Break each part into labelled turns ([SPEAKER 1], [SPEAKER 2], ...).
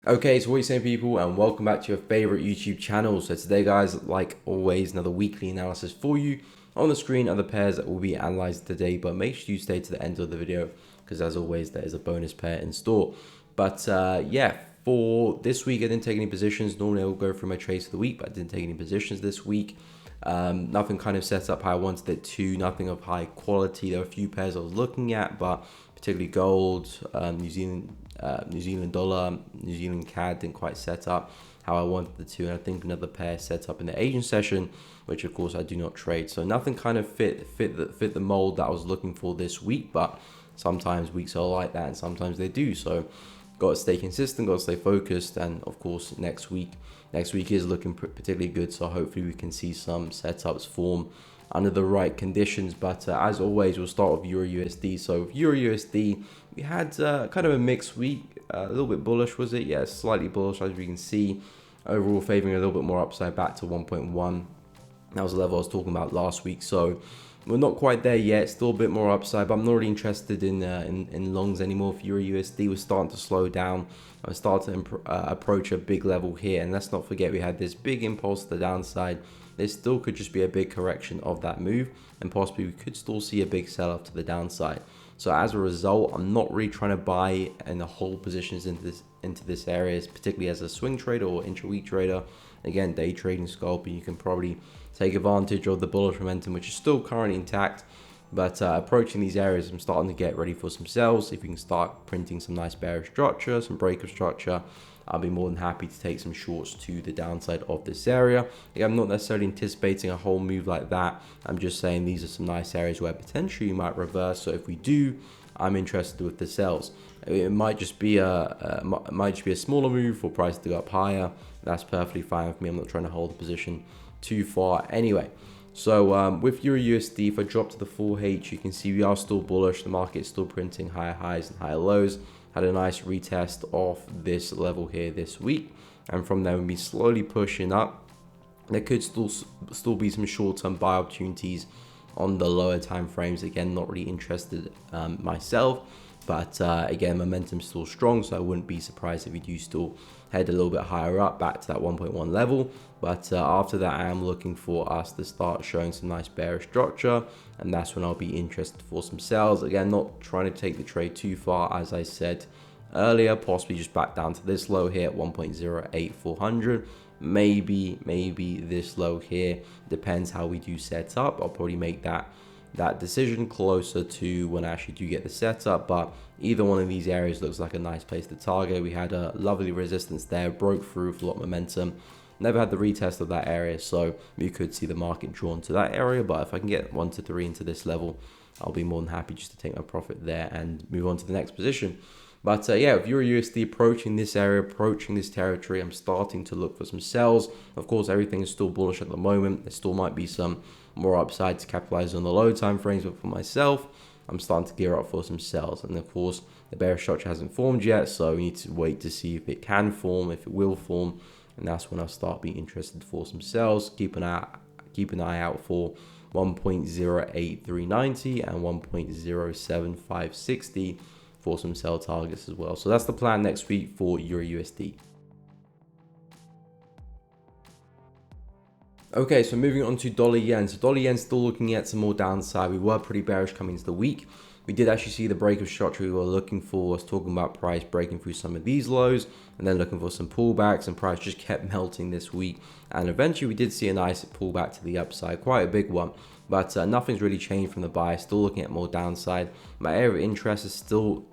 [SPEAKER 1] Okay, so what are you saying, people, and welcome back to your favorite YouTube channel. So today, guys, like always, another weekly analysis for you. On the screen are the pairs that will be analyzed today, but make sure you stay to the end of the video because, as always, there is a bonus pair in store. But yeah, for this week, I didn't take any positions. Normally, I will go through my trades for the week, but I didn't take any positions this week. Nothing kind of set up how I wanted it to, nothing of high quality. There were a few pairs I was looking at, but particularly gold, New Zealand dollar, New Zealand CAD didn't quite set up how I wanted it to, and I think another pair set up in the Asian session, which of course I do not trade. So nothing kind of fit the mold that I was looking for this week, but sometimes weeks are like that, and sometimes they do. So got to stay consistent, got to stay focused, and of course next week is looking particularly good. So hopefully we can see some setups form under the right conditions. But as always, we'll start with Euro USD. So with Euro USD, we had kind of a mixed week, a little bit bullish, was it? Yeah, slightly bullish, as we can see. Overall favoring a little bit more upside back to 1.1. That was the level I was talking about last week. So we're not quite there yet, still a bit more upside, but I'm not really interested in longs anymore. For Euro USD, we're starting to slow down. I starting to approach a big level here, and let's not forget we had this big impulse to the downside. This still could just be a big correction of that move, and possibly we could still see a big sell-off to the downside. So as a result, I'm not really trying to buy and hold positions into this area, particularly as a swing trader or intra-week trader. Again, day trading scalping, you can probably take advantage of the bullish momentum, which is still currently intact. But approaching these areas, I'm starting to get ready for some sells. If we can start printing some nice bearish structure, some breaker structure, I'll be more than happy to take some shorts to the downside of this area. Again, I'm not necessarily anticipating a whole move like that. I'm just saying these are some nice areas where potentially you might reverse. So if we do, I'm interested with the sells. It might just be a smaller move for price to go up higher. That's perfectly fine with me. I'm not trying to hold the position too far anyway. So with Euro USD, if I drop to the full H, you can see we are still bullish. The market is still printing higher highs and higher lows. Had a nice retest of this level here this week, and from there we'll be slowly pushing up. There could still be some short-term buy opportunities on the lower time frames. Again, not really interested myself, but again, momentum's still strong, so I wouldn't be surprised if we do still head a little bit higher up back to that 1.1 level. But after that, I am looking for us to start showing some nice bearish structure, and that's when I'll be interested for some sells. Again, not trying to take the trade too far, as I said earlier, possibly just back down to this low here at 1.08400. Maybe this low here, depends how we do set up. I'll probably make that decision closer to when I actually do get the setup, but either one of these areas looks like a nice place to target. We had a lovely resistance there, broke through with a lot of momentum. Never had the retest of that area, so you could see the market drawn to that area. But if I can get 1 to 3 into this level, I'll be more than happy just to take my profit there and move on to the next position. But yeah, if Euro USD approaching this area, approaching this territory, I'm starting to look for some sells. Of course, everything is still bullish at the moment. There still might be some more upside to capitalize on the low time frames, but for myself, I'm starting to gear up for some sells. And of course, the bearish structure hasn't formed yet, so we need to wait to see if it can form, if it will form, and that's when I'll start being interested for some sells. Keep an eye out for 1.08390 and 1.07560 for some sell targets as well. So that's the plan next week for Euro USD. Okay, so moving on to dollar yen. So dollar yen still looking at some more downside. We were pretty bearish coming into the week. We did actually see the break of structure we were looking for. I was talking about price breaking through some of these lows and then looking for some pullbacks, and price just kept melting this week. And eventually we did see a nice pullback to the upside, quite a big one. But nothing's really changed from the buy. Still looking at more downside. My area of interest is still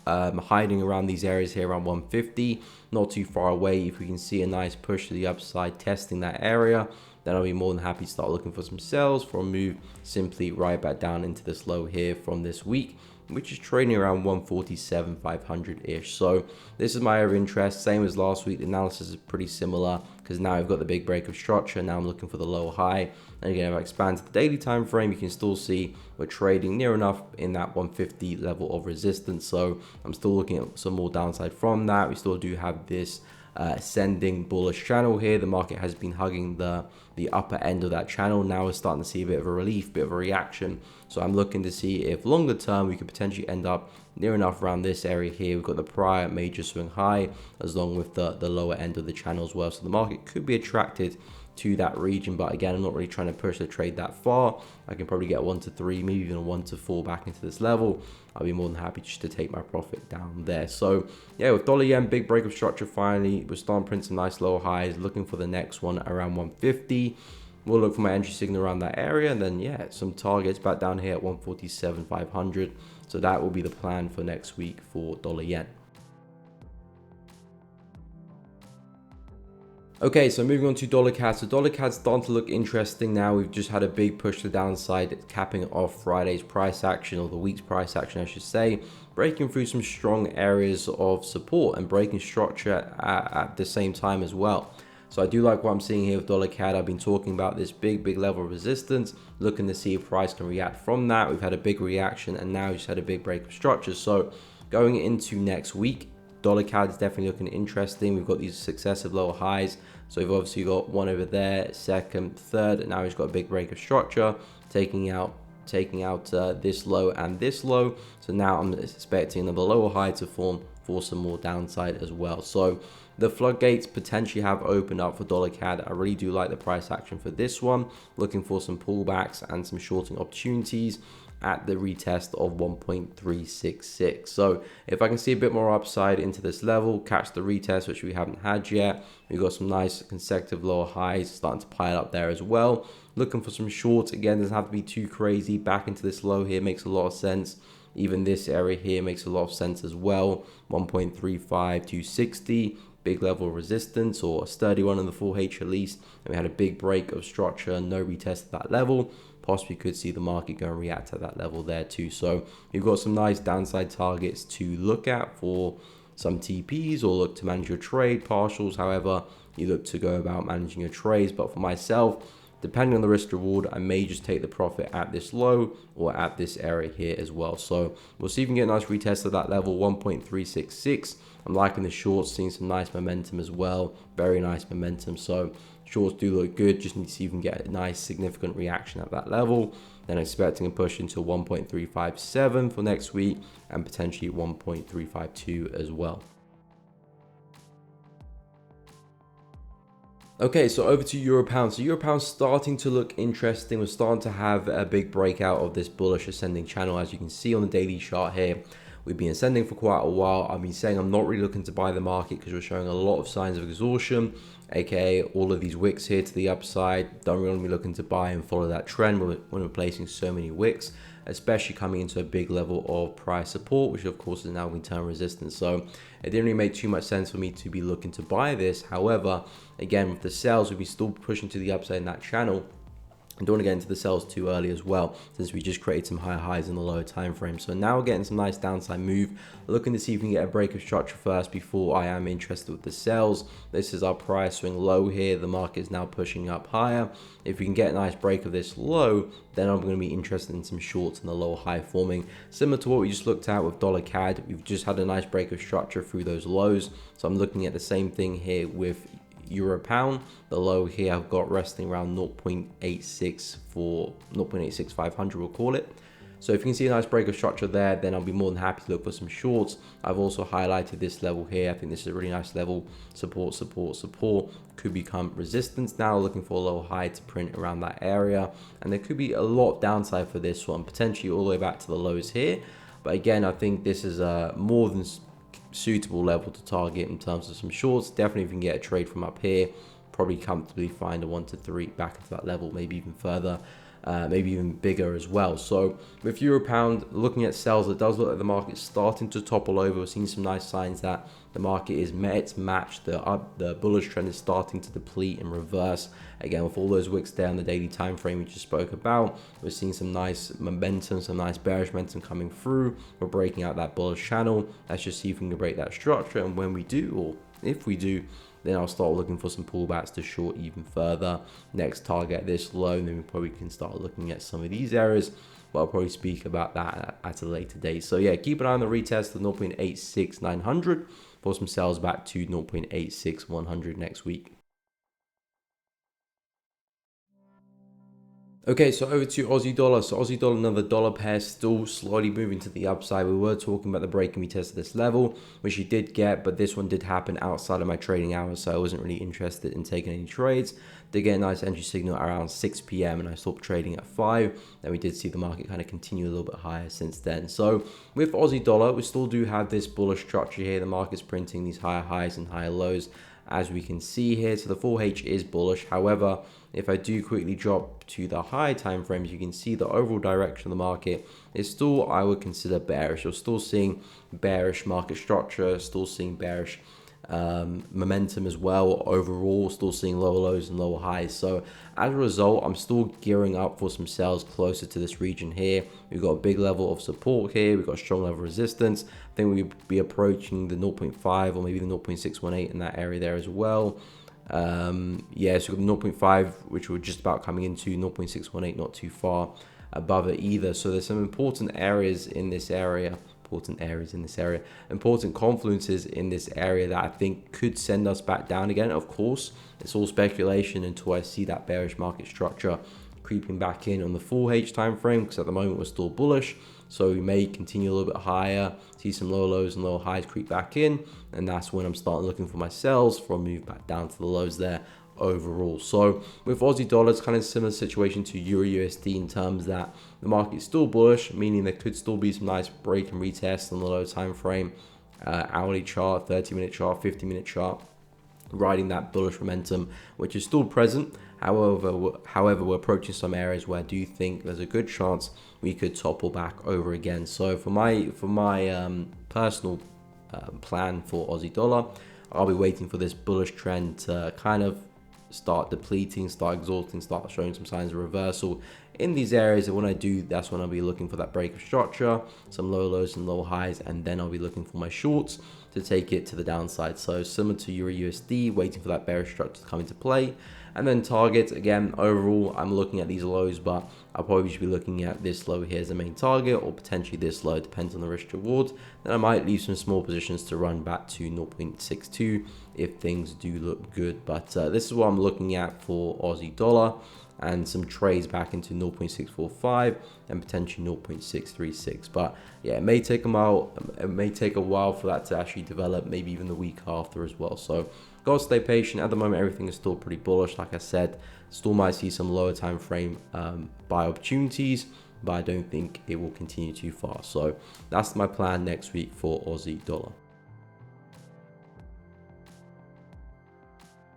[SPEAKER 1] hiding around these areas here around 150, not too far away. If we can see a nice push to the upside testing that area, then I'll be more than happy to start looking for some sells for a move simply right back down into this low here from this week, which is trading around 147,500-ish. So this is my area of interest. Same as last week, the analysis is pretty similar because now I've got the big break of structure. Now I'm looking for the lower high. And again, if I expand to the daily time frame, you can still see we're trading near enough in that 150 level of resistance. So I'm still looking at some more downside from that. We still do have this ascending bullish channel here. The market has been hugging the upper end of that channel. Now we're starting to see a bit of a relief, bit of a reaction. So I'm looking to see if longer term we could potentially end up near enough around this area here. We've got the prior major swing high as long with the lower end of the channel as well. So the market could be attracted to that region, but again, I'm not really trying to push the trade that far. I can probably get 1 to 3, maybe even a 1 to 4 back into this level. I'll be more than happy just to take my profit down there. So yeah, with dollar yen, big break of structure finally. We're starting to print some nice lower highs, looking for the next one around 150. We'll look for my entry signal around that area, and then yeah, some targets back down here at 147.500. So that will be the plan for next week for dollar yen. Okay, so moving on to dollar CAD. So dollar CAD's starting to look interesting now. We've just had a big push to the downside, capping off Friday's price action, or the week's price action, I should say, breaking through some strong areas of support and breaking structure at the same time as well. So I do like what I'm seeing here with dollar CAD. I've been talking about this big level of resistance, looking to see if price can react from that. We've had a big reaction, and now we've just had a big break of structure. So going into next week, dollar CAD is definitely looking interesting. We've got these successive lower highs. So we've obviously got one over there, second, third, and now he's got a big break of structure, taking out this low and this low. So now I'm expecting another lower high to form for some more downside as well. So the floodgates potentially have opened up for dollar CAD. I really do like the price action for this one. Looking for some pullbacks and some shorting opportunities at the retest of 1.366. So if I can see a bit more upside into this level, catch the retest, which we haven't had yet. We've got some nice consecutive lower highs starting to pile up there as well. Looking for some shorts. Again, doesn't have to be too crazy. Back into this low here makes a lot of sense. Even this area here makes a lot of sense as well. 1.35260. Big level of resistance, or a sturdy one in the 4H at least. And we had a big break of structure, no retest at that level. Possibly could see the market go and react at that level there too. So you've got some nice downside targets to look at for some TPs, or look to manage your trade, partials, however you look to go about managing your trades. But for myself, depending on the risk reward, I may just take the profit at this low or at this area here as well. So we'll see if we can get a nice retest of that level, 1.366. I'm liking the shorts, seeing some nice momentum as well. Very nice momentum. So shorts do look good. Just need to see if we can get a nice significant reaction at that level. Then expecting a push into 1.357 for next week, and potentially 1.352 as well. Okay, so over to Euro Pound. So Euro Pound starting to look interesting. We're starting to have a big breakout of this bullish ascending channel, as you can see on the daily chart here. We've been ascending for quite a while. I've been saying I'm not really looking to buy the market because we're showing a lot of signs of exhaustion, aka all of these wicks here to the upside. Don't really be looking to buy and follow that trend when we're placing so many wicks, especially coming into a big level of price support, which of course is now going to turn resistance. So it didn't really make too much sense for me to be looking to buy this. However, again, with the sales, we'll be still pushing to the upside in that channel. I don't want to get into the sells too early as well, since we just created some higher highs in the lower time frame. So now we're getting some nice downside move, looking to see if we can get a break of structure first before I am interested with the sells. This is our price swing low here. The market is now pushing up higher. If we can get a nice break of this low, then I'm going to be interested in some shorts in the lower high forming, similar to what we just looked at with dollar CAD. We've just had a nice break of structure through those lows. So I'm looking at the same thing here with Euro Pound. The low here I've got resting around 0.86 for 0.86500, we'll call it. So if you can see a nice break of structure there, then I'll be more than happy to look for some shorts. I've also highlighted this level here. I think this is a really nice level. Support, support, support. Could become resistance now, looking for a low high to print around that area. And there could be a lot of downside for this one, potentially all the way back to the lows here. But again, I think this is a more than suitable level to target in terms of some shorts. Definitely if you can get a trade from up here, probably comfortably find a 1 to 3 back into that level, maybe even further, maybe even bigger as well. So with Euro Pound, looking at sells, it does look like the market's starting to topple over. We're seeing some nice signs that the market is matched. The bullish trend is starting to deplete and reverse. Again, with all those wicks there on the daily time frame we just spoke about, we're seeing some nice momentum, some nice bearish momentum coming through. We're breaking out that bullish channel. Let's just see if we can break that structure, and when we do, or if we do, then I'll start looking for some pullbacks to short even further. Next target this low, and then we probably can start looking at some of these areas, but I'll probably speak about that at a later date. So yeah, keep an eye on the retest of 0.86900. for some sales back to 0.86100 next week. Okay, so over to Aussie dollar. So Aussie dollar, another dollar pair, still slowly moving to the upside. We were talking about the break and retest of this level, which you did get, but this one did happen outside of my trading hours, so I wasn't really interested in taking any trades. Did get a nice entry signal around 6 p.m. and I stopped trading at 5. Then we did see the market kind of continue a little bit higher since then. So with Aussie dollar, we still do have this bullish structure here. The market's printing these higher highs and higher lows, as we can see here. So the 4H is bullish. However, if I do quickly drop to the high time frames, you can see the overall direction of the market is still, I would consider, bearish. You're still seeing bearish market structure, still seeing bearish momentum as well. Overall, still seeing lower lows and lower highs. So as a result, I'm still gearing up for some sales closer to this region here. We've got a big level of support here. We've got a strong level of resistance. I think we'll be approaching the 0.5 or maybe the 0.618 in that area there as well. Yeah, so we've got 0.5, which we're just about coming into, 0.618, not too far above it either. So there's some important areas in this area, important confluences in this area that I think could send us back down again. Of course, it's all speculation until I see that bearish market structure creeping back in on the 4H time frame, because at the moment we're still bullish. So we may continue a little bit higher, see some lower lows and lower highs creep back in, and that's when I'm starting looking for my sells for a move back down to the lows there overall. So with Aussie dollar, it's kind of a similar situation to Euro USD in terms that the market is still bullish, meaning there could still be some nice break and retest on the low time frame, hourly chart, 30-minute chart, 50-minute chart, riding that bullish momentum, which is still present. However, we're approaching some areas where I do think there's a good chance we could topple back over again. So for my personal plan for Aussie dollar, I'll be waiting for this bullish trend to kind of start depleting, start exhausting, start showing some signs of reversal in these areas. And when I do, that's when I'll be looking for that break of structure, some low lows and low highs, and then I'll be looking for my shorts to take it to the downside. So similar to Euro USD, waiting for that bearish structure to come into play. And then targets, again, overall, I'm looking at these lows, but I'll probably should be looking at this low here as the main target, or potentially this low, depends on the risk reward. Then I might leave some small positions to run back to 0.62 if things do look good. But this is what I'm looking at for Aussie dollar, and some trades back into 0.645 and potentially 0.636. But yeah, it may take a while for that to actually develop, maybe even the week after as well. So gotta stay patient. At the moment, everything is still pretty bullish. Like I said, still might see some lower time frame buy opportunities, but I don't think it will continue too far. So that's my plan next week for Aussie dollar.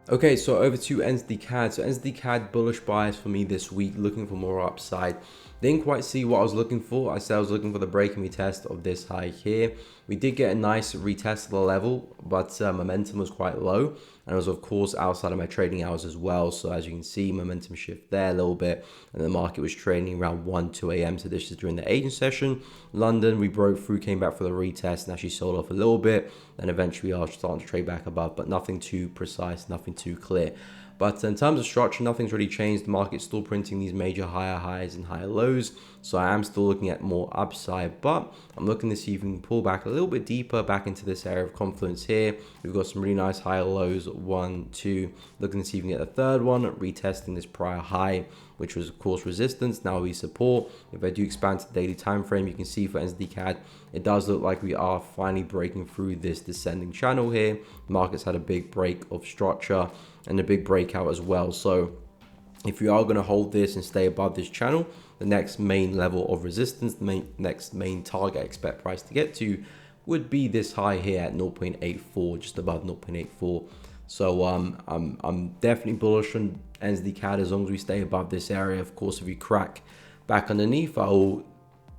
[SPEAKER 1] Okay, so over to NZD CAD. So NZD CAD bullish bias for me this week, looking for more upside. Didn't quite see what I was looking for. I said I was looking for the break and retest of this high here. We did get a nice retest of the level, but momentum was quite low. And it was, of course, outside of my trading hours as well. So as you can see, momentum shift there a little bit. And the market was trading around 1, 2 a.m. So this is during the Asian session. London, we broke through, came back for the retest, and actually sold off a little bit. And eventually we are starting to trade back above, but nothing too precise, nothing too clear. But in terms of structure, nothing's really changed. The market's still printing these major higher highs and higher lows. So I am still looking at more upside, but I'm looking to see if we can pull back a little bit deeper back into this area of confluence here. We've got some really nice higher lows, 1, 2. Looking to see if we can get the third one, retesting this prior high, which was of course resistance. Now we support. If I do expand to the daily time frame, you can see for NZD CAD, it does look like we are finally breaking through this descending channel here. The market's had a big break of structure and a big breakout as well. So if we are going to hold this and stay above this channel, the next main level of resistance, the next main target I expect price to get to would be this high here at 0.84, just above 0.84. So I'm definitely bullish on NZD CAD as long as we stay above this area. Of course, if we crack back underneath, I'll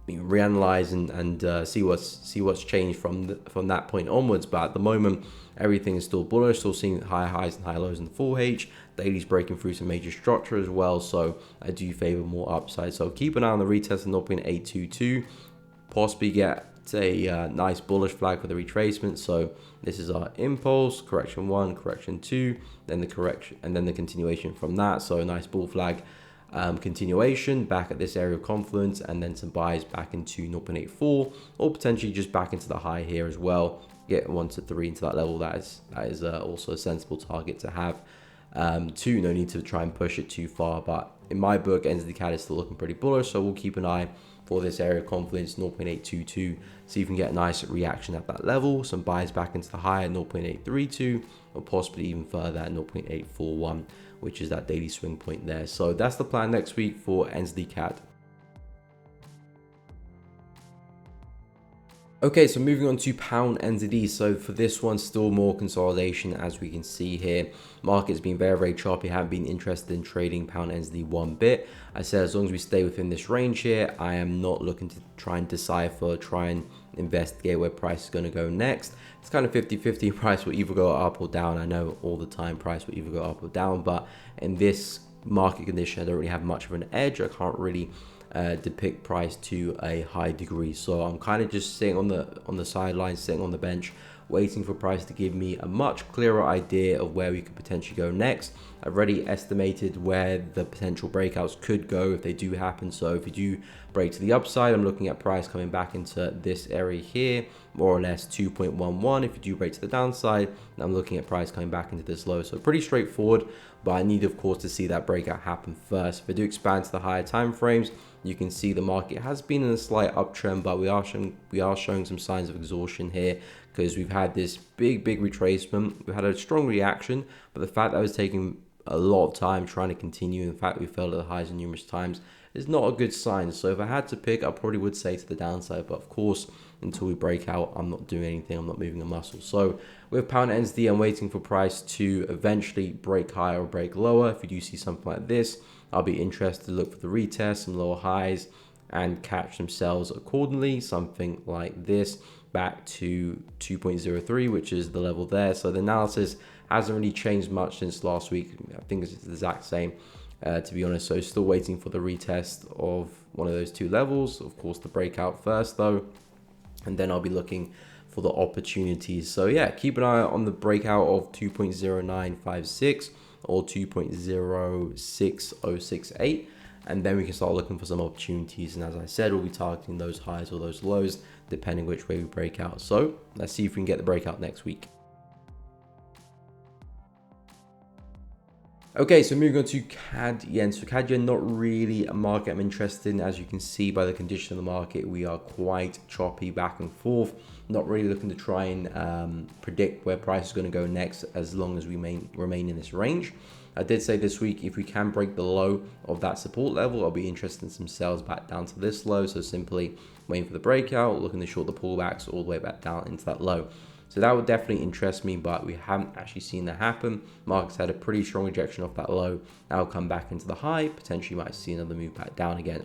[SPEAKER 1] reanalyze and see what's changed from that point onwards. But at the moment, everything is still bullish, still seeing higher highs and higher lows in the 4H. Daily's breaking through some major structure as well, so I do favor more upside. So keep an eye on the retest of 0.822, possibly get a nice bullish flag for the retracement. So this is our impulse, correction 1, correction 2, then the correction, and then the continuation from that. So a nice bull flag continuation back at this area of confluence, and then some buys back into 0.84, or potentially just back into the high here as well. Get 1 to 3 into that level. That is also a sensible target to have. Two, no need to try and push it too far, but in my book, NZD CAD is still looking pretty bullish, so we'll keep an eye for this area of confluence, 0.822, see if we can get a nice reaction at that level, some buys back into the high at 0.832, or possibly even further at 0.841, which is that daily swing point there. So that's the plan next week for NZD CAD. Okay, so moving on to pound NZD. So for this one, still more consolidation, as we can see here. Market's been very choppy. Haven't been interested in trading pound NZD one bit. I said as long as we stay within this range here, I am not looking to try and decipher, try and investigate where price is going to go next. It's kind of 50-50. Price will either go up or down. I know all the time price will either go up or down, but in this market condition, I don't really have much of an edge. I can't really depict price to a high degree, so I'm kind of just sitting on the sidelines, sitting on the bench, waiting for price to give me a much clearer idea of where we could potentially go next. I've already estimated where the potential breakouts could go if they do happen. So if you do break to the upside, I'm looking at price coming back into this area here, more or less 2.11. If you do break to the downside, I'm looking at price coming back into this low. So pretty straightforward, but I need, of course, to see that breakout happen first. If I do expand to the higher time frames, you can see the market has been in a slight uptrend, but we are showing some signs of exhaustion here, because we've had this big retracement. We've had a strong reaction, but the fact that it was taking a lot of time trying to continue, and the fact we fell at the highs numerous times, is not a good sign. So if I had to pick, I probably would say to the downside, but of course, until we break out, I'm not doing anything. I'm not moving a muscle. So with pound NZD, I'm waiting for price to eventually break higher or break lower. If you do see something like this, I'll be interested to look for the retest, some lower highs, and catch themselves accordingly. Something like this back to 2.03, which is the level there. So the analysis hasn't really changed much since last week. I think it's the exact same, to be honest. So still waiting for the retest of one of those two levels. Of course, the breakout first though, and then I'll be looking for the opportunities. So yeah, keep an eye on the breakout of 2.0956 or 2.06068, and then we can start looking for some opportunities. And as I said, we'll be targeting those highs or those lows depending which way we break out. So let's see if we can get the breakout next week. Okay, so moving on to CAD Yen. So CAD Yen, not really a market I'm interested in. As you can see by the condition of the market, we are quite choppy back and forth. Not really looking to try and predict where price is going to go next, as long as we remain in this range. I did say this week, if we can break the low of that support level, I'll be interested in some sales back down to this low. So simply waiting for the breakout, looking to short the pullbacks all the way back down into that low. So that would definitely interest me, but we haven't actually seen that happen. Markets had a pretty strong rejection off that low. Now come back into the high, potentially might see another move back down again.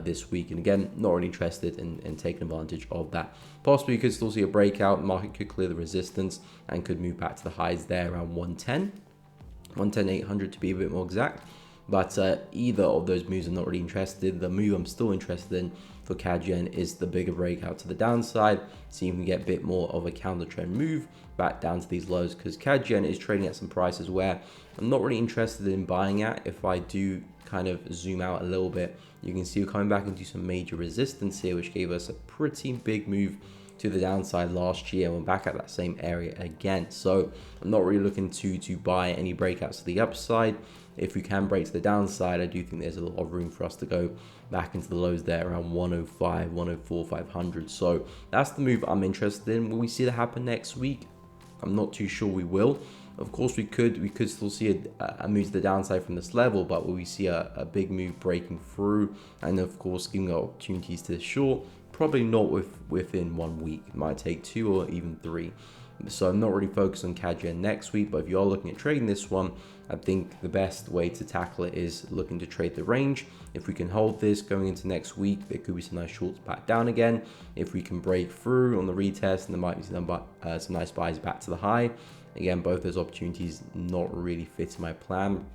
[SPEAKER 1] This week. And again, not really interested in taking advantage of that. Possibly you could still see a breakout. The market could clear the resistance and could move back to the highs there around 110.800 to be a bit more exact. But either of those moves I'm not really interested in. The move I'm still interested in for CAD Yen is the bigger breakout to the downside. See if we can get a bit more of a counter trend move back down to these lows, because CAD Yen is trading at some prices where I'm not really interested in buying at. If I do kind of zoom out a little bit, you can see we're coming back into some major resistance here, which gave us a pretty big move to the downside last year, and we're back at that same area again. So I'm not really looking to buy any breakouts to the upside. If we can break to the downside, I do think there's a lot of room for us to go back into the lows there around 105, 104, 500. So that's the move I'm interested in. Will we see that happen next week? I'm not too sure we will. Of course, we could still see a move to the downside from this level, but will we see a big move breaking through and of course giving opportunities to the short? Probably not within 1 week. It might take 2 or even 3. So I'm not really focused on CAD Yen next week, but if you are looking at trading this one, I think the best way to tackle it is looking to trade the range. If we can hold this going into next week, there could be some nice shorts back down again. If we can break through on the retest, and there might be some nice buys back to the high. Again, both those opportunities not really fit my plan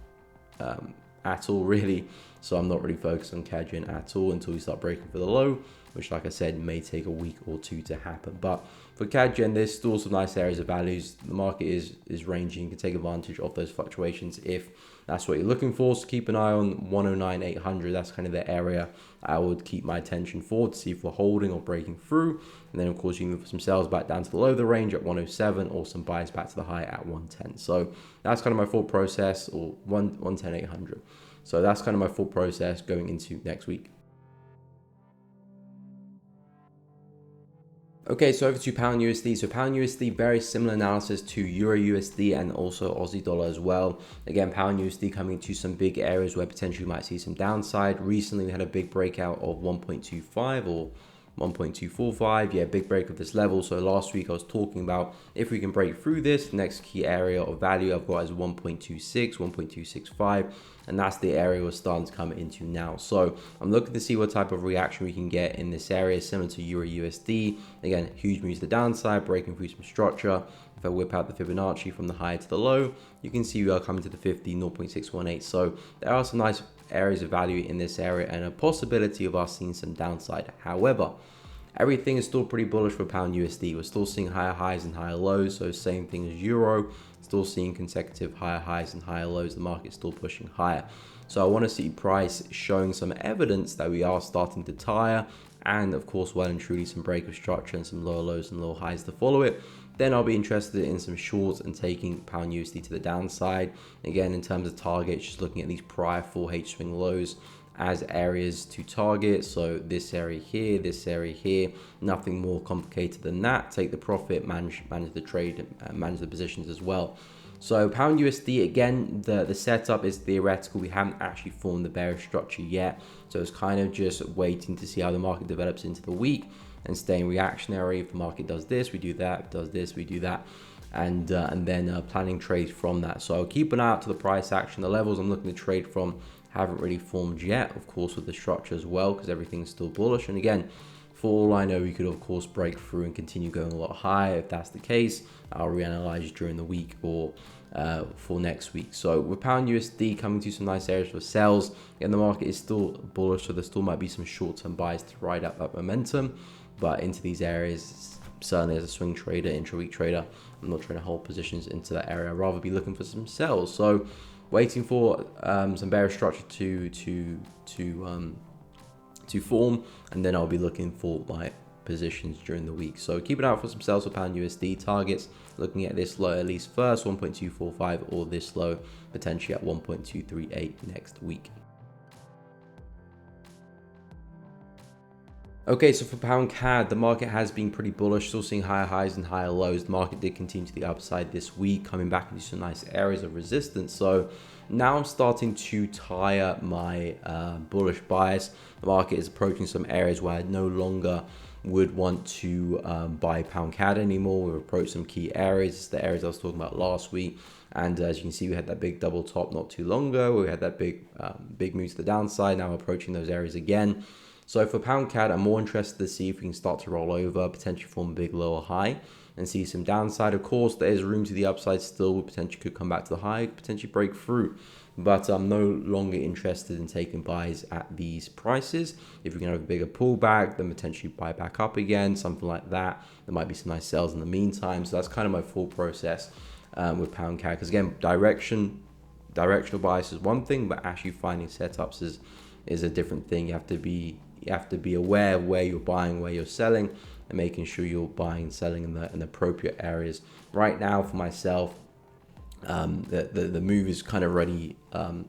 [SPEAKER 1] at all, really. So I'm not really focused on CAD Yen at all until we start breaking for the low. which, like I said, may take a week or two to happen. But for CAD-Gen, there's still some nice areas of values. The market is ranging. You can take advantage of those fluctuations if that's what you're looking for. So keep an eye on 109,800. That's kind of the area I would keep my attention for to see if we're holding or breaking through. And then, of course, you can look for some sales back down to the low of the range at 107 or some buys back to the high at 110. So that's kind of my thought process, or 110,800. So that's kind of my thought process going into next week. Okay, so over to Pound USD. So Pound USD, very similar analysis to Euro USD and also Aussie dollar as well. Again, Pound USD coming to some big areas where potentially we might see some downside. Recently, we had a big breakout of 1.25 or 1.245. Yeah, big break of this level. So last week I was talking about if we can break through this, next key area of value I've got is 1.26, 1.265. And that's the area we're starting to come into now. So I'm looking to see what type of reaction we can get in this area, similar to Euro USD. Again, huge move to the downside, breaking through some structure. If I whip out the Fibonacci from the high to the low, you can see we are coming to the 50, 0.618. So there are some nice areas of value in this area and a possibility of us seeing some downside. However, everything is still pretty bullish for Pound USD. We're still seeing higher highs and higher lows. So same thing as Euro, still seeing consecutive higher highs and higher lows. The market's still pushing higher. So I want to see price showing some evidence that we are starting to tire, and of course, well and truly some break of structure and some lower lows and lower highs to follow it. Then I'll be interested in some shorts and taking Pound USD to the downside. Again, in terms of targets, just looking at these prior 4H swing lows as areas to target. So this area here, this area here, nothing more complicated than that. Take the profit, manage the trade, and manage the positions as well. So Pound USD, again, the setup is theoretical. We haven't actually formed the bearish structure yet. So it's kind of just waiting to see how the market develops into the week and staying reactionary. If the market does this, we do that, does this, we do that. And then planning trades from that. So I'll keep an eye out to the price action. The levels I'm looking to trade from haven't really formed yet, of course, with the structure as well, because everything's still bullish. And again, for all I know, we could of course break through and continue going a lot higher. If that's the case, I'll reanalyze during the week or for next week. So with Pound USD coming to some nice areas for sales, and the market is still bullish, so there still might be some short-term buys to ride up that momentum. But into these areas, certainly as a swing trader, intra-week trader, I'm not trying to hold positions into that area. I'd rather be looking for some sells. So waiting for some bearish structure to form, and then I'll be looking for my positions during the week. So keep an eye out for some sales for Pound USD targets. Looking at this low at least first, 1.245, or this low potentially at 1.238 next week. Okay, so for Pound CAD, the market has been pretty bullish, still seeing higher highs and higher lows. The market did continue to the upside this week, coming back into some nice areas of resistance. So now I'm starting to tire my bullish bias. The market is approaching some areas where I no longer would want to buy Pound CAD anymore. We've approached some key areas. It's the areas I was talking about last week. And as you can see, we had that big double top not too long ago. We had that big move to the downside. Now approaching those areas again. So for Pound CAD, I'm more interested to see if we can start to roll over, potentially form a big lower high and see some downside. Of course, there is room to the upside still. We potentially could come back to the high, potentially break through. But I'm no longer interested in taking buys at these prices. If we can have a bigger pullback, then potentially buy back up again, something like that. There might be some nice sales in the meantime. So that's kind of my full process with Pound CAD. Because again, directional bias is one thing, but actually finding setups is a different thing. You have to be aware of where you're buying, where you're selling, and making sure you're buying and selling in the appropriate areas. Right now, for myself, the move is kind of already done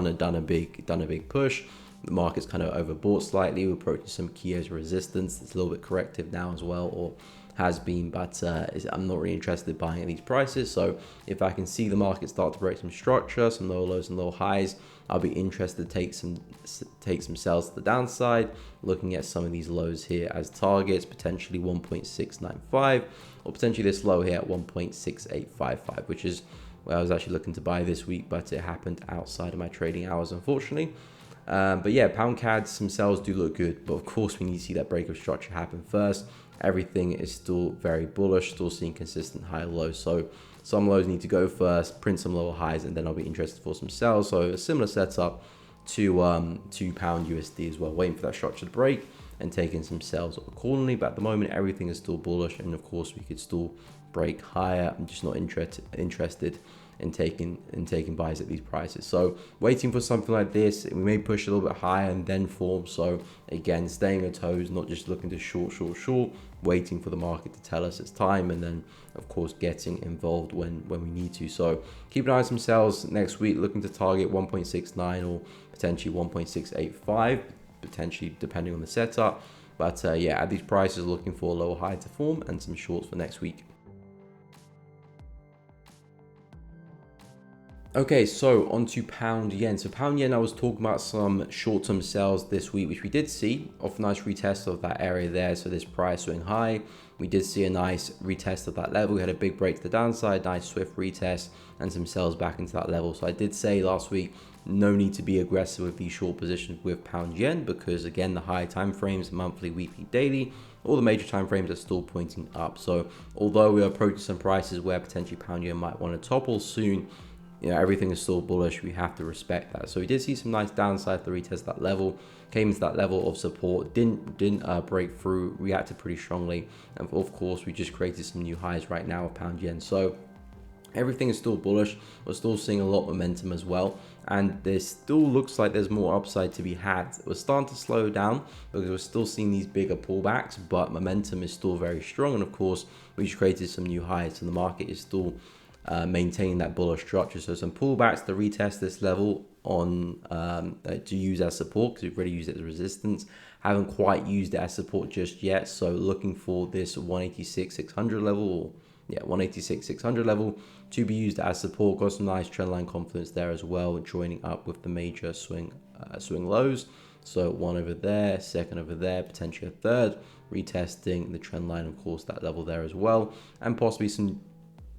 [SPEAKER 1] a big push. The market's kind of overbought slightly. We're approaching some key areas of resistance. It's a little bit corrective now as well, or has been, but I'm not really interested in buying at these prices. So if I can see the market start to break some structure, some lower lows and lower highs, I'll be interested to take some sales to the downside, looking at some of these lows here as targets, potentially 1.695, or potentially this low here at 1.6855, which is where I was actually looking to buy this week, but it happened outside of my trading hours, unfortunately. But yeah, Pound CAD, some sales do look good, but of course we need to see that break of structure happen first. Everything is still very bullish, still seeing consistent high lows. So some lows need to go first, print some lower highs, and then I'll be interested for some sales. So a similar setup to Pound USD as well, waiting for that structure to break and taking some sales accordingly. But at the moment, everything is still bullish, and of course we could still break higher. I'm just not interested in taking buys at these prices. So waiting for something like this, we may push a little bit higher and then form. So again, staying on toes, not just looking to short, waiting for the market to tell us it's time, and then of course getting involved when we need to. So keep an eye on some sales next week, looking to target 1.69 or potentially 1.685, potentially depending on the setup. But yeah, at these prices, looking for a lower high to form and some shorts for next week. Okay, so on to pound yen. So pound yen, I was talking about some short-term sales this week, which we did see off a nice retest of that area there. So this price swing high, we did see a nice retest of that level. We had a big break to the downside, nice swift retest, and some sales back into that level. So I did say last week, no need to be aggressive with these short positions with pound yen, because again, the higher time frames, monthly, weekly, daily, all the major time frames are still pointing up. So although we are approaching some prices where potentially pound yen might want to topple soon, everything is still bullish. We have to respect that. So we did see some nice downside to retest that level, came into that level of support, didn't break through, reacted pretty strongly, and of course we just created some new highs right now of pound yen. So everything is still bullish. We're still seeing a lot of momentum as well, and there still looks like there's more upside to be had. We're starting to slow down because we're still seeing these bigger pullbacks, but momentum is still very strong, and of course we just created some new highs, so the market is still maintaining that bullish structure. So some pullbacks to retest this level on to use as support, because we've already used it as resistance. Haven't quite used it as support just yet, so looking for this 186,600 level, or 186,600 level to be used as support. Got some nice trendline confidence there as well, joining up with the major swing lows. So one over there, second over there, potentially a third, retesting the trend line, of course, that level there as well, and possibly some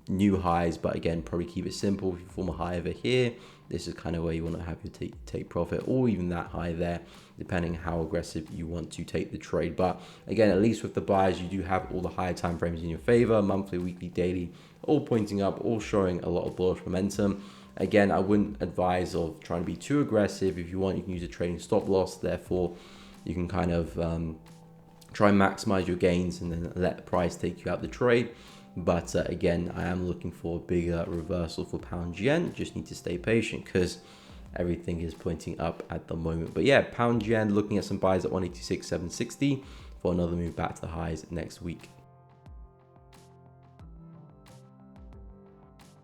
[SPEAKER 1] new highs. But again, probably keep it simple. If you form a high over here, this is kind of where you want to have your take profit, or even that high there, depending how aggressive you want to take the trade. But again, at least with the buys, you do have all the higher time frames in your favor, monthly, weekly, daily, all pointing up, all showing a lot of bullish momentum. Again, I wouldn't advise of trying to be too aggressive. If you want, you can use a trading stop loss. Therefore, you can kind of try and maximize your gains and then let the price take you out the trade. But again, I am looking for a bigger reversal for pound yen. Just need to stay patient because everything is pointing up at the moment. But yeah, pound yen, looking at some buys at 186,760 for another move back to the highs next week.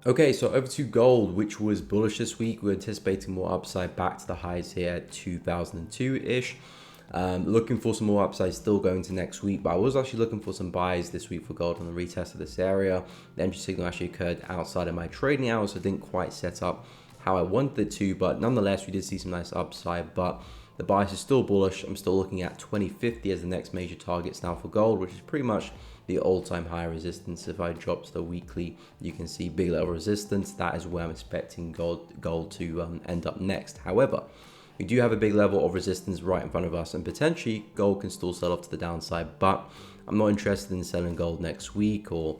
[SPEAKER 1] Okay, so over to gold, which was bullish this week. We're anticipating more upside back to the highs here at 2002-ish. Looking for some more upside still going to next week, but I was actually looking for some buys this week for gold on the retest of this area. The entry signal actually occurred outside of my trading hours, so it didn't quite set up how I wanted it to, but nonetheless we did see some nice upside. But the bias is still bullish. I'm still looking at 2050 as the next major targets now for gold, which is pretty much the all-time high resistance. If I drop to the weekly, you can see big level resistance. That is where I'm expecting gold to end up next. However, we do have a big level of resistance right in front of us, and potentially gold can still sell off to the downside, but I'm not interested in selling gold next week, or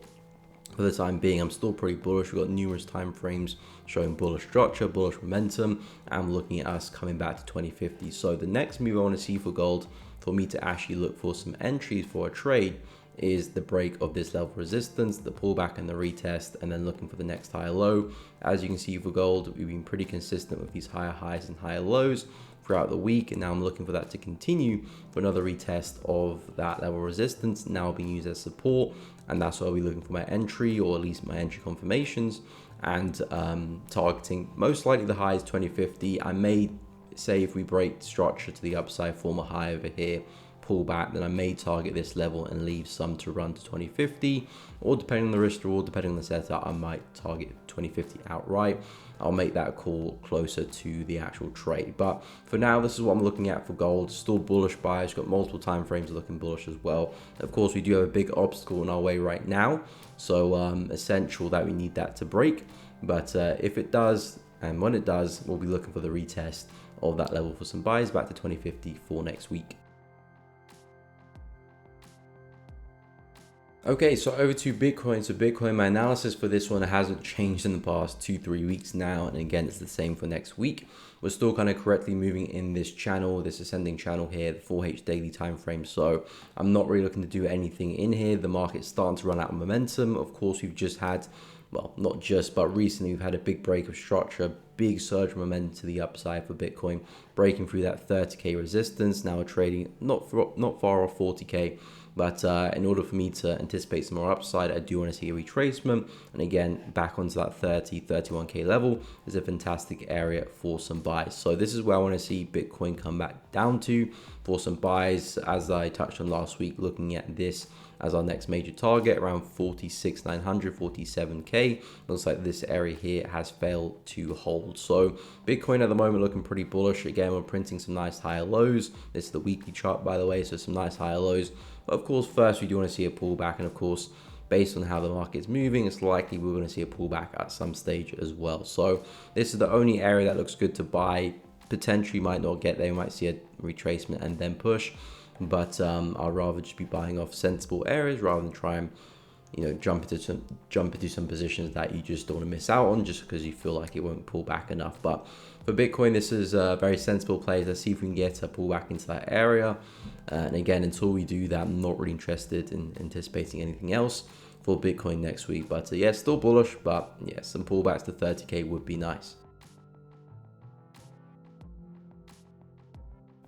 [SPEAKER 1] for the time being. I'm still pretty bullish. We've got numerous time frames showing bullish structure, bullish momentum, and I'm looking at us coming back to 2050. So the next move I want to see for gold, for me to actually look for some entries for a trade, is the break of this level of resistance, the pullback and the retest, and then looking for the next higher low. As you can see for gold, we've been pretty consistent with these higher highs and higher lows throughout the week, and now I'm looking for that to continue for another retest of that level of resistance, now being used as support, and that's why I'll be looking for my entry, or at least my entry confirmations, and targeting most likely the highs 2050. I may say if we break structure to the upside, form a high over here, pull back, then I may target this level and leave some to run to 2050, or depending on the risk reward, depending on the setup, I might target 2050 outright. I'll make that call closer to the actual trade. But for now, this is what I'm looking at for gold. Still bullish bias, got multiple time frames looking bullish as well. Of course, we do have a big obstacle in our way right now, so essential that we need that to break. But if it does, and when it does, we'll be looking for the retest of that level for some buys back to 2050 for next week. Okay, so over to Bitcoin. So Bitcoin, my analysis for this one hasn't changed in the past 2-3 weeks now. And again, it's the same for next week. We're still kind of correctly moving in this channel, this ascending channel here, the 4H daily time frame. So I'm not really looking to do anything in here. The market's starting to run out of momentum. Of course, we've just had, well, not just, but recently we've had a big break of structure, big surge of momentum to the upside for Bitcoin, breaking through that 30K resistance. Now we're trading not far off 40K. But in order for me to anticipate some more upside, I do want to see a retracement. And again, back onto that 31K level is a fantastic area for some buys. So this is where I want to see Bitcoin come back down to for some buys. As I touched on last week, looking at this as our next major target around 46,900, 47K. Looks like this area here has failed to hold. So Bitcoin at the moment looking pretty bullish. Again, we're printing some nice higher lows. This is the weekly chart, by the way, so some nice higher lows. But of course, first we do want to see a pullback, and of course, based on how the market's moving, it's likely we're going to see a pullback at some stage as well. So this is the only area that looks good to buy. Potentially might not get there, we might see a retracement and then push, but I'd rather just be buying off sensible areas rather than try and jump into some positions that you just don't want to miss out on just because you feel like it won't pull back enough. But for Bitcoin, this is a very sensible play. Let's see if we can get a pullback into that area. And again, until we do that, I'm not really interested in anticipating anything else for Bitcoin next week. But yeah, still bullish, but yeah, some pullbacks to 30K would be nice.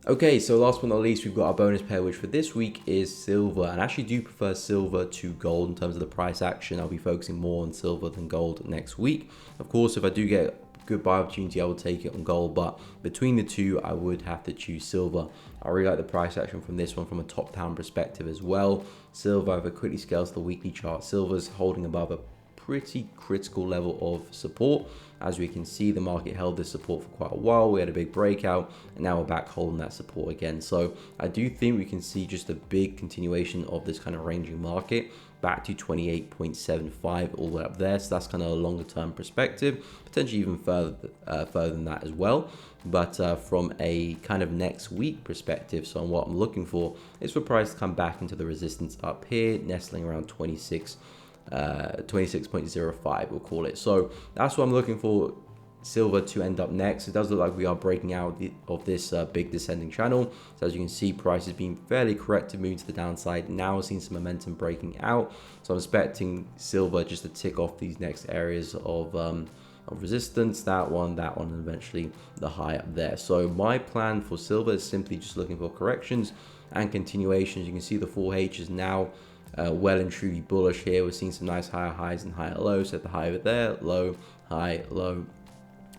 [SPEAKER 1] Okay, so last but not least, we've got our bonus pair, which for this week is silver. And I actually do prefer silver to gold in terms of the price action. I'll be focusing more on silver than gold next week. Of course, if I do get a good buy opportunity, I will take it on gold. But between the two, I would have to choose silver. I really like the price action from this one from a top-down perspective as well. Silver, if I quickly scale to the weekly chart, silver's holding above a pretty critical level of support. As we can see, the market held this support for quite a while. We had a big breakout and now we're back holding that support again. So I do think we can see just a big continuation of this kind of ranging market back to 28.75 all the way up there. So that's kind of a longer term perspective, potentially even further than that as well. But from a kind of next week perspective, so what I'm looking for is for price to come back into the resistance up here, nestling around 26.05, we'll call it. So that's what I'm looking for silver to end up next. It does look like we are breaking out of this big descending channel. So as you can see, price has been fairly corrective, moving to the downside. Now we're seeing some momentum breaking out. So I'm expecting silver just to tick off these next areas of resistance, that one, and eventually the high up there. So my plan for silver is simply just looking for corrections and continuations. You can see the 4H is now well and truly bullish here. We're seeing some nice higher highs and higher lows. At the high over there, low, high, low.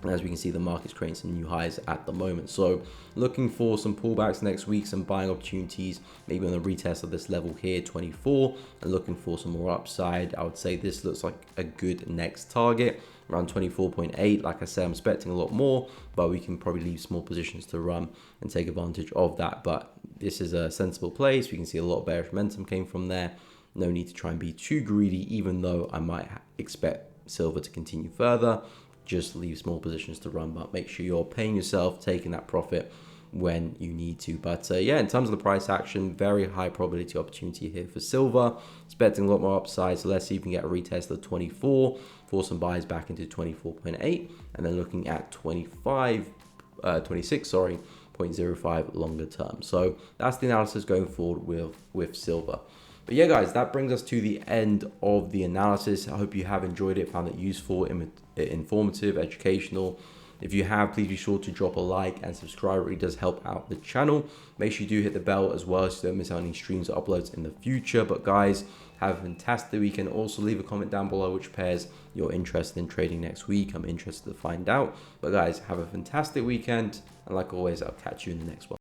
[SPEAKER 1] And as we can see, the market's creating some new highs at the moment. So looking for some pullbacks next week, some buying opportunities, maybe on the retest of this level here, 24, and looking for some more upside. I would say this looks like a good next target, around 24.8. Like I said, I'm expecting a lot more, but we can probably leave small positions to run and take advantage of that. But this is a sensible place. We can see a lot of bearish momentum came from there. No need to try and be too greedy, even though I might expect silver to continue further. Just leave small positions to run, but make sure you're paying yourself, taking that profit when you need to. But yeah, in terms of the price action, very high probability opportunity here for silver. Expecting a lot more upside, so let's see if we can get a retest of 24 for some buys back into 24.8, and then looking at 26.05 longer term. So that's the analysis going forward with silver. But yeah, guys, that brings us to the end of the analysis. I hope you have enjoyed it, found it useful, informative, educational. If you have, please be sure to drop a like and subscribe. It really does help out the channel. Make sure you do hit the bell as well so you don't miss out on any streams or uploads in the future. But guys, have a fantastic weekend. Also, leave a comment down below which pairs you're interested in trading next week. I'm interested to find out. But guys, have a fantastic weekend. And like always, I'll catch you in the next one.